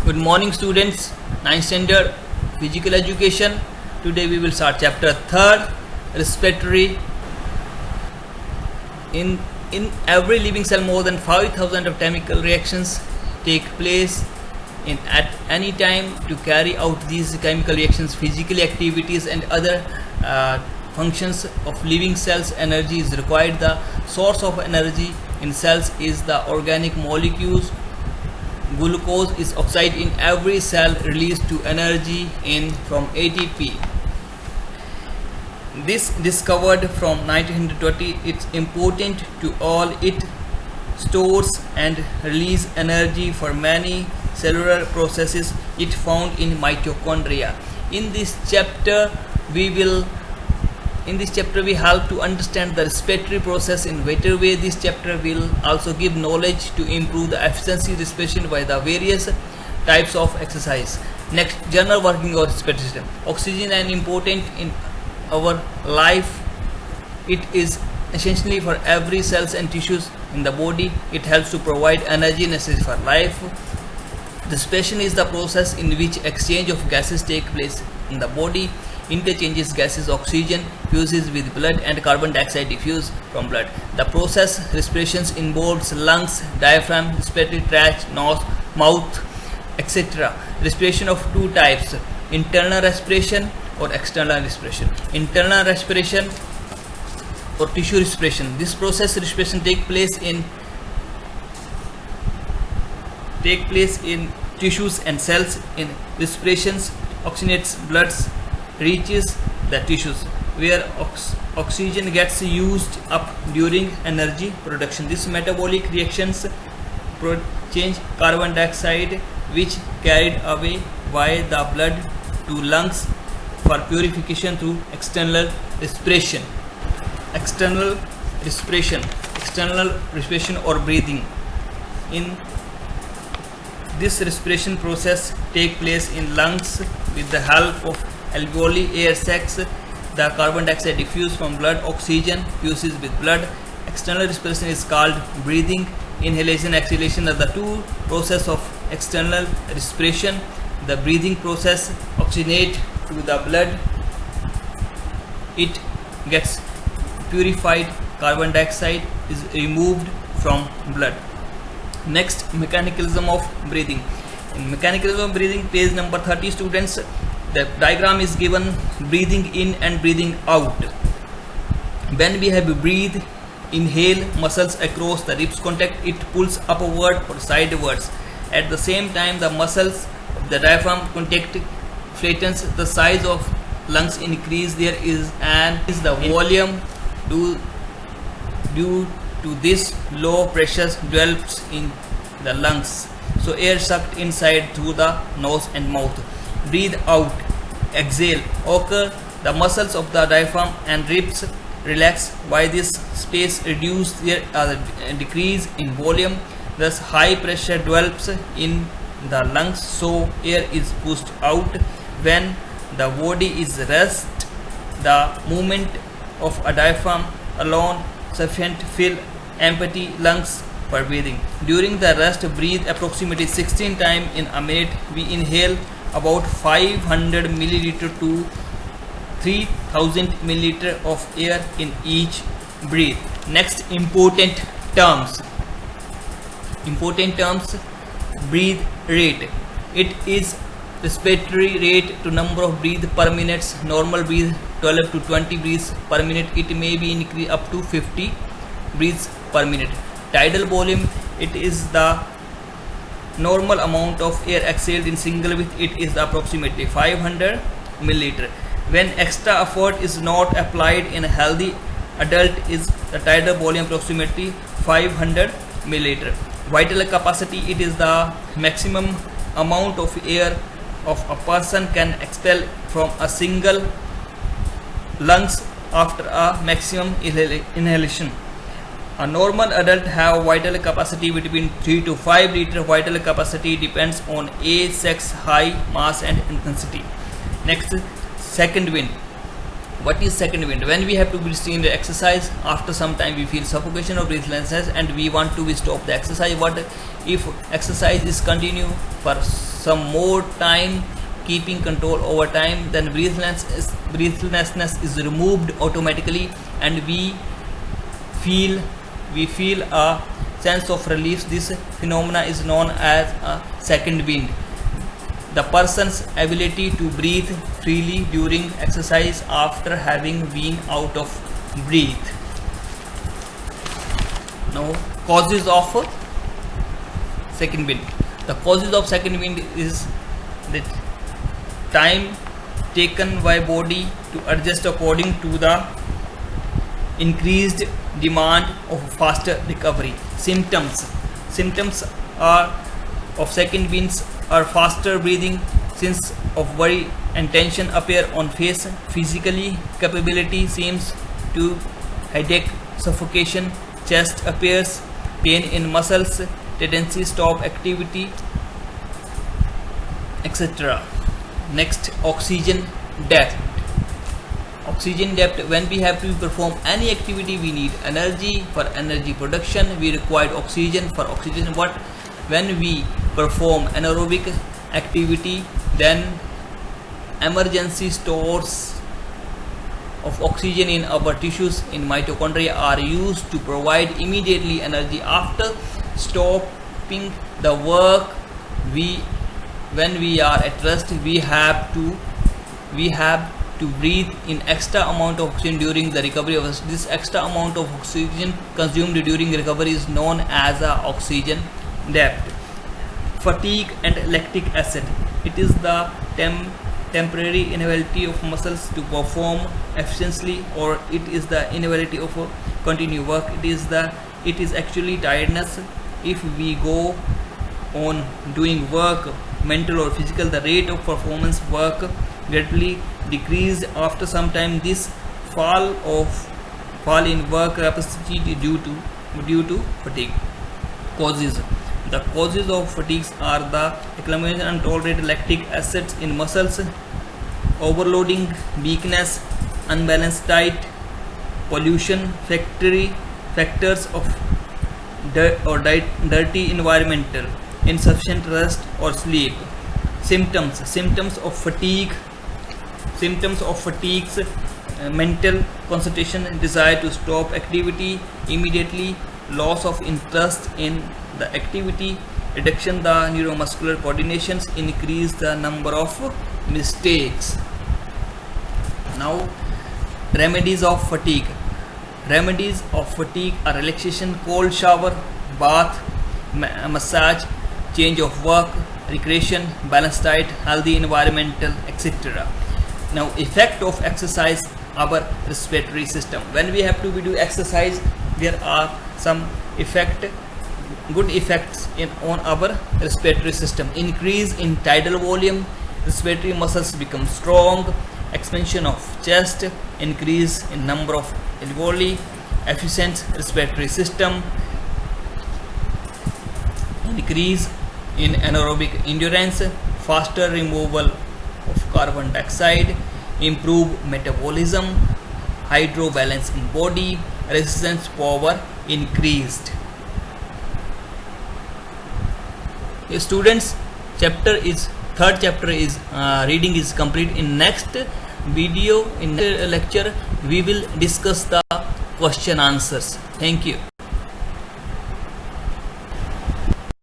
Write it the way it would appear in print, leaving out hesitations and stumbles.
Good morning students, 9th standard physical education. Today we will start chapter 3rd, respiratory. In every living cell more than 5,000 of chemical reactions take place at any time. To carry out these chemical reactions, physical activities and other functions of living cells, energy is required. The source of energy in cells is the organic molecules. Glucose is oxide in every cell released to energy in from ATP. This discovered from 1920. It's important to all. It stores and release energy for many cellular processes. It found in mitochondria. In this chapter we help to understand the respiratory process in better way. This chapter will also give knowledge to improve the efficiency of respiration by the various types of exercise. Next, general working of respiratory system. Oxygen is important in our life. It is essentially for every cells and tissues in the body. It helps to provide energy necessary for life. Respiration is the process in which exchange of gases take place in the body. Interchanges gases, oxygen fuses with blood and carbon dioxide diffuse from blood. The process respiration involves lungs, diaphragm, respiratory tract, nose, mouth, etc. Respiration of two types: internal respiration or external respiration. Internal respiration or tissue respiration. This process respiration take place in tissues and cells. In respirations, oxygenates bloods reaches the tissues where oxygen gets used up during energy production. These metabolic reactions change carbon dioxide, which carried away by the blood to lungs for purification through external respiration. External respiration or breathing. In this respiration process take place in lungs with the help of alveoli air sacs. The carbon dioxide diffuses from blood, oxygen fuses with blood. External respiration is called breathing. Inhalation, exhalation are the two process of external respiration. The breathing process oxygenate to the blood, it gets purified, carbon dioxide is removed from blood. Next, mechanism of breathing. In mechanism of breathing, page number 30 students, the diagram is given. Breathing in and breathing out. When we have breathe, inhale, muscles across the ribs contract, it pulls upward or sidewards. At the same time, the muscles of the diaphragm contract, flattens. The size of lungs increase. There is the volume due to this low pressure develops in the lungs. So air sucked inside through the nose and mouth. Breathe out, exhale, occur. The muscles of the diaphragm and ribs relax. Why this space reduce? There decrease in volume. Thus high pressure develops in the lungs. So air is pushed out. When the body is rest, the movement of a diaphragm alone sufficient to fill empty lungs for breathing. During the rest, breathe approximately 16 times in a minute. We inhale about 500 milliliter to 3000 milliliter of air in each breath. Next, important terms. Breathe rate. It is respiratory rate to number of breath per minute. Normal breath 12 to 20 breaths per minute. It may be increased up to 50 breaths per minute. Tidal volume, it is the normal amount of air exhaled in single breath. It is approximately 500 milliliter. When extra effort is not applied in a healthy adult, is the tidal volume approximately 500 milliliter. Vital capacity, it is the maximum amount of air of a person can expel from a single lungs after a maximum inhalation. A normal adult have vital capacity between 3 to 5 liter. Vital capacity depends on age, sex, height, mass and intensity. Next, second wind. What is second wind? When we have to be seen the exercise, after some time we feel suffocation or breathlessness and we want to stop the exercise. What if exercise is continue for some more time, keeping control over time, then breathlessness is removed automatically, and we feel a sense of relief. This phenomena is known as a second wind. The person's ability to breathe freely during exercise after having been out of breath. Now, causes of second wind. The causes of second wind is the time taken by body to adjust according to the increased demand of faster recovery. Symptoms are of second winds are faster breathing, sense of worry and tension appear on face. Physically capability seems to headache, suffocation, chest appears, pain in muscles, tendency stop activity, etc. Next, oxygen depth. Oxygen depth. When we have to perform any activity, we need energy. For energy production, we require oxygen. For oxygen, when we perform anaerobic activity, then emergency stores of oxygen in our tissues in mitochondria are used to provide immediately energy. After stopping the work, when we are at rest, we have to breathe in extra amount of oxygen during the recovery of this extra amount of oxygen consumed during recovery is known as a oxygen depth. Fatigue and lactic acid. It is the temporary inability of muscles to perform efficiently, or it is the inability of continue work. It is actually tiredness. If we go on doing work, mental or physical, the rate of performance work greatly decreased. After some time, this fall in work capacity due to fatigue. Causes. The causes of fatigue are the accumulation and tolerated lactic acids in muscles, overloading, weakness, unbalanced diet, pollution, factors of dirty environmental, insufficient rest or sleep. Symptoms of fatigue. Mental concentration, desire to stop activity immediately, loss of interest in the activity, reduction the neuromuscular coordinations, increase the number of mistakes. Now, remedies of fatigue. Remedies of fatigue are relaxation, cold shower, bath, massage, change of work, recreation, balanced diet, healthy environmental, etc. Now, effect of exercise our respiratory system. When we have to do exercise, there are some good effects on our respiratory system. Increase in tidal volume, respiratory muscles become strong, expansion of chest, increase in number of alveoli, efficient respiratory system, increase in anaerobic endurance, faster removal of carbon dioxide, improve metabolism, hydro balance in body, resistance power increased. Students, third chapter is reading is complete. In next video, in next lecture, we will discuss the question answers. Thank you.